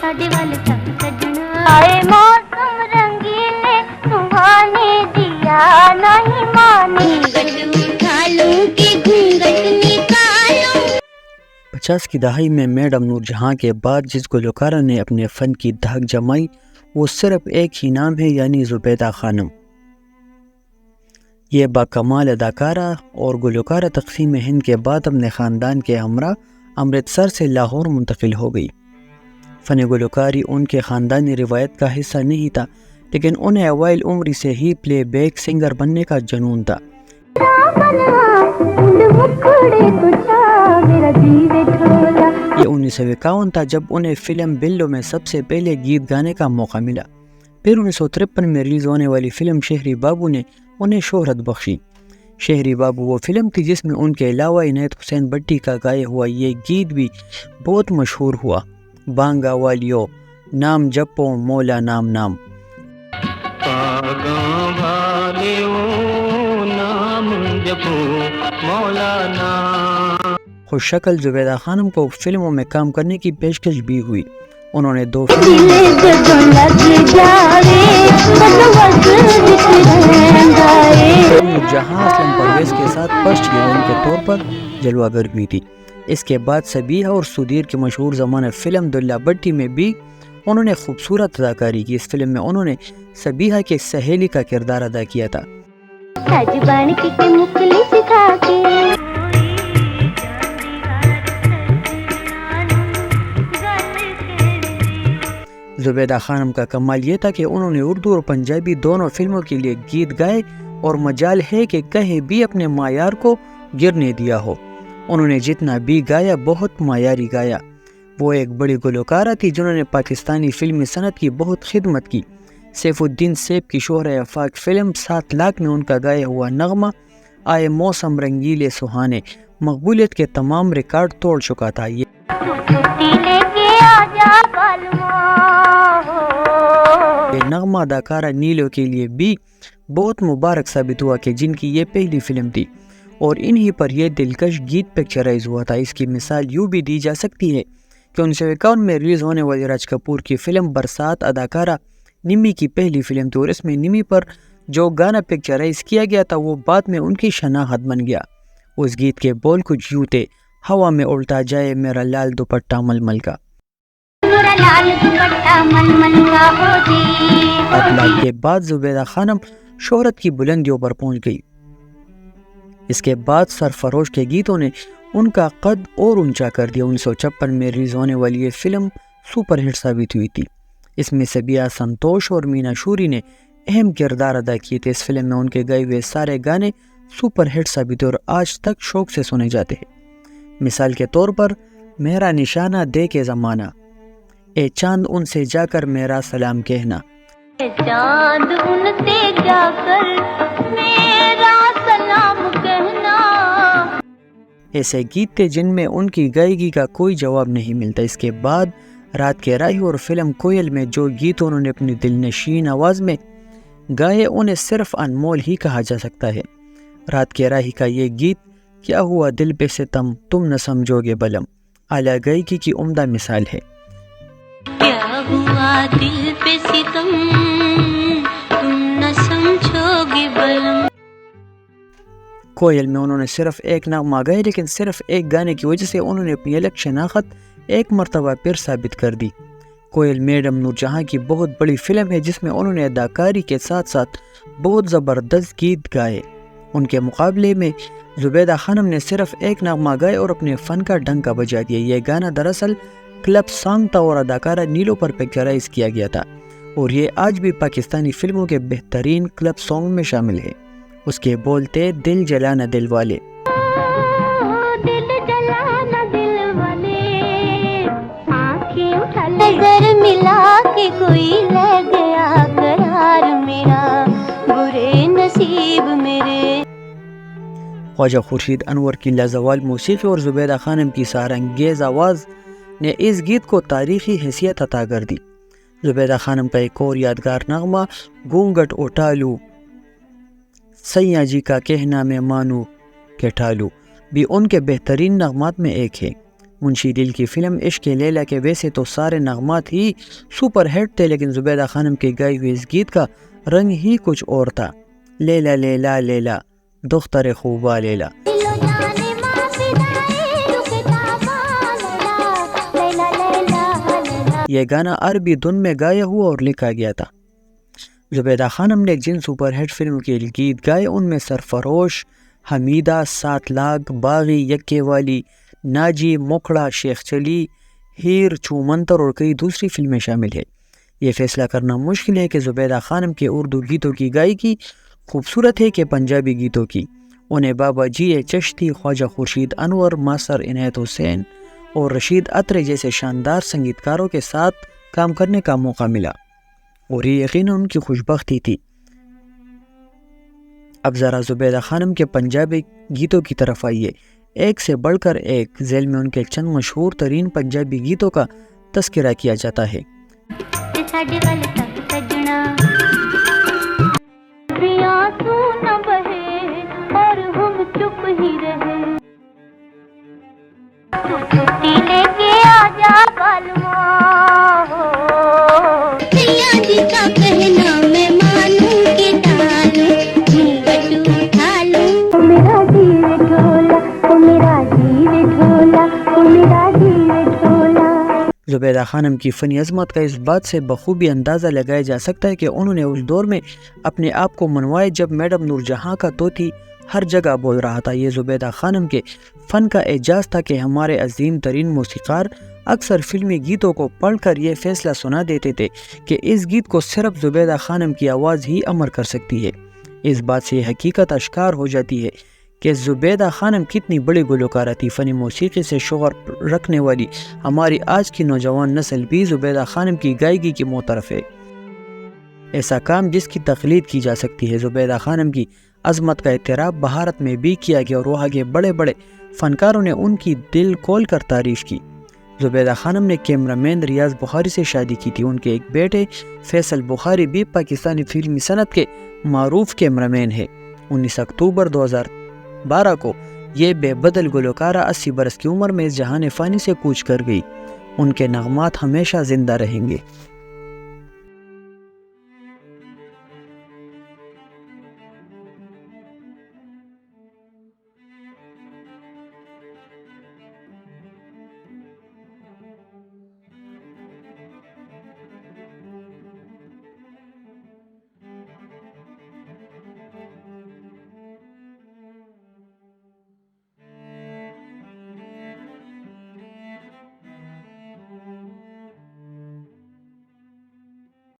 साडे वाल चल सजना आए मौसम रंगीले सुहाने दिया नहीं माने घूंघट उठा लूं कि घूंघट निकालूं। 50 की दहाई में मैडम नूरजहां के बाद जिस गुलकारा ने अपने फ़न की धाक जमाई वो सिर्फ एक ही नाम है, यानी ज़ुबैदा खानम। ये बाकमाल अदाकारा और गुलकारा तक़सीम हिंद के बाद अपने ख़ानदान के हमरा अमृतसर से लाहौर मुंतकिल हो गई। फ़न गुलकारी उनके ख़ानदानी रिवायत का हिस्सा नहीं था, लेकिन उन्हें अवाइल उम्र से ही प्ले बैक सिंगर बनने का जुनून था। ये 1951 था जब उन्हें फ़िल्म बिल्लो में सबसे पहले गीत गाने का मौका मिला। फिर 1953 में रिलीज़ होने वाली फ़िल्म शहरी बाबू ने उन्हें शोहरत बख्शी। शहरी बाबू वो फ़िल्म थी जिसमें उनके अलावा इनायत हुसैन भट्टी का गाया हुआ ये गीत भी बहुत मशहूर हुआ, बांगा वालियो नाम जपो मौला नाम नाम। खुशशक्ल ज़ुबैदा खानम को फिल्मों में काम करने की पेशकश भी हुई। उन्होंने 2 जहां असलम परवेज के साथ फर्स्ट हीरोइन के तौर पर जलवागर हुई थी। इसके बाद सबीहा और सुधीर की मशहूर ज़माना फिल्म दुल्ला भट्टी में भी उन्होंने खूबसूरत अदाकारी की। इस फिल्म में उन्होंने सबीहा के सहेली का किरदार अदा किया था। ज़ुबैदा खानम का कमाल ये था कि उन्होंने उर्दू और पंजाबी दोनों फिल्मों के लिए गीत गाए और मजाल है कि कहीं भी अपने मायार को गिरने दिया हो। उन्होंने जितना भी गाया बहुत मायारी गाया। वो एक बड़ी गुलकारा थी जिन्होंने पाकिस्तानी फिल्मी सनत की बहुत खिदमत की। सैफुद्दीन सैफ की शोहर आफाक फिल्म 7 लाख में उनका गाया हुआ नगमा आए मौसम रंगीले सुहाने मकबूलियत के तमाम रिकॉर्ड तोड़ चुका था। ये नगमा अदाकारा नीलो के लिए भी बहुत मुबारक साबित हुआ कि जिनकी ये पहली फिल्म थी और इन्हीं पर यह दिलकश गीत पिक्चराइज हुआ था। इसकी मिसाल यूँ भी दी जा सकती है कि 1951 में रिलीज होने वाली राज कपूर की फिल्म बरसात अदाकारा निमी की पहली फिल्म थी और इसमें निमी पर जो गाना पिक्चराइज किया गया था वो बाद में उनकी शनाख्त बन गया। उस गीत के बोल कुछ यूँ थे, हवा में उल्टा जाए मेरा लाल दुपट्टा मलमल का। अतलाक के बाद ज़ुबैदा खानम शोहरत की बुलंदियों पर पहुंच गई। इसके बाद सरफरोश के गीतों ने उनका कद और ऊंचा कर दिया। 1956 में रिलीज होने वाली ये फिल्म सुपर हिट साबित हुई थी। इसमें सबिया संतोष और मीना शूरी ने अहम किरदार अदा किए थे। इस फिल्म में उनके गाए हुए सारे गाने सुपर हिट साबित हुए और आज तक शौक से सुने जाते हैं। मिसाल के तौर पर मेरा निशाना दे के ज़माना, ए चांद उनसे जाकर मेरा सलाम कहना, चांद उनसे जाकर मेरा सलाम कहना। ऐसे गीत थे जिनमें उनकी गायकी का कोई जवाब नहीं मिलता। इसके बाद रात के राही और फिल्म कोयल में जो गीत उन्होंने अपनी दिलनशीन आवाज़ में गाए उन्हें सिर्फ अनमोल ही कहा जा सकता है। रात के राही का ये गीत क्या हुआ दिल पे सितम तुम न समझोगे बलम आला गायकी की उम्दा मिसाल है। क्या हुआ दिल पे सितम तुम न समझोगे बलम। कोयल में उन्होंने सिर्फ एक नगमा गाया, लेकिन सिर्फ एक गाने की वजह से उन्होंने अपनी अलग शनाख्त एक मरतबा फिर साबित कर दी। कोयल मैडम नूरजहां की बहुत बड़ी फिल्म है जिसमें उन्होंने अदाकारी के साथ साथ बहुत ज़बरदस्त गीत गाए। उनके मुकाबले में ज़ुबैदा खानम ने सिर्फ एक नगमा गाए और अपने फ़न का डंका बजा दिया। यह गाना दरअसल क्लब सॉन्ग था और अदाकारा नीलो पर पिक्चराइज किया गया था और ये आज भी पाकिस्तानी फिल्मों के बेहतरीन क्लब सॉन्ग में शामिल है। उसके बोलते दिल जलाना दिल वाले, नजर मिला के कोई ले गया करार मेरा बुरे नसीब मेरे। ख्वाजा खुर्शीद अनवर की लाजवाल मौसीक़ी और ज़ुबैदा खानम की सारंगेज़ आवाज़ ने इस गीत को तारीख़ी हैसियत अता कर दी। ज़ुबैदा खानम का एक और यादगार नगमा घूंघट उठालू सैया जी का कहना मैं मानू के ठालू भी उनके बेहतरीन नगमात में एक है। منشی دل کی فلم عشق لیلا کے ویسے تو سارے نغمات ہی سپر ہٹ تھے، لیکن زبیدہ خانم کے گائے ہوئے اس گیت کا رنگ ہی کچھ اور تھا۔ لیلا لیلا لیلا دختر خوبا لیلا۔ دلو جانے ماں فدائے رکے تابا لیلا لیلا لیلا۔ یہ گانا عربی دھن میں گایا ہوا اور لکھا گیا تھا۔ زبیدہ خانم نے جن سپر ہٹ فلم کے گیت گائے ان میں سرفروش، حمیدہ، سات لاکھ، باغی، یکے والی، ناجی، مکھڑا، شیخ چلی، ہیر، چومنتر اور کئی دوسری فلمیں شامل ہیں۔ یہ فیصلہ کرنا مشکل ہے کہ زبیدہ خانم کے اردو گیتوں کی گائیکی خوبصورت ہے کہ پنجابی گیتوں کی۔ انہیں بابا جی چشتی، خواجہ خورشید انور، ماسر عنایت حسین اور رشید اترے جیسے شاندار سنگیتکاروں کے ساتھ کام کرنے کا موقع ملا اور یہ یقیناً ان کی خوش بختی تھی۔ اب ذرا زبیدہ خانم کے پنجابی گیتوں کی طرف آئیے، ایک سے بڑھ کر ایک ذیل میں ان کے چند مشہور ترین پنجابی گیتوں کا تذکرہ کیا جاتا ہے۔ ساڈے ول تک سجنا آنسو نہ بہے اور ہم چپ ہی رہے، تو چھٹی لے کے آ جا بالواں سیا جی کا کہنا میں مانوں کہ ڈالوں گھونگھٹ اٹھا لوں، میرا دل ڈھولا میرا دل ڈھولا میرا دل ڈھولا۔ زبیدہ خانم کی فنی عظمت کا اس بات سے بخوبی اندازہ لگایا جا سکتا ہے کہ انہوں نے اس دور میں اپنے آپ کو منوائے جب میڈم نور جہاں کا طوطی ہر جگہ بول رہا تھا۔ یہ زبیدہ خانم کے فن کا اعجاز تھا کہ ہمارے عظیم ترین موسیقار اکثر فلمی گیتوں کو پڑھ کر یہ فیصلہ سنا دیتے تھے کہ اس گیت کو صرف زبیدہ خانم کی آواز ہی امر کر سکتی ہے۔ اس بات سے یہ حقیقت اشکار ہو جاتی ہے کہ زبیدہ خانم کتنی بڑی گلوکارہ تھی۔ فنی موسیقی سے شوق رکھنے والی ہماری آج کی نوجوان نسل بھی زبیدہ خانم کی گائیکی کی معترف ہے۔ ایسا کام جس کی تقلید کی جا سکتی ہے۔ زبیدہ خانم کی عظمت کا اعتراف بھارت میں بھی کیا گیا اور وہاں کے بڑے بڑے فنکاروں نے ان کی دل کھول کر تعریف کی۔ زبیدہ خانم نے کیمرہ مین ریاض بخاری سے شادی کی تھی۔ ان کے ایک بیٹے فیصل بخاری بھی پاکستانی فلمی صنعت کے معروف کیمرہ مین ہے۔ 19 اکتوبر 2012 کو یہ بے بدل گلوکارہ 80 برس کی عمر میں اس جہان فانی سے کوچ کر گئی۔ ان کے نغمات ہمیشہ زندہ رہیں گے۔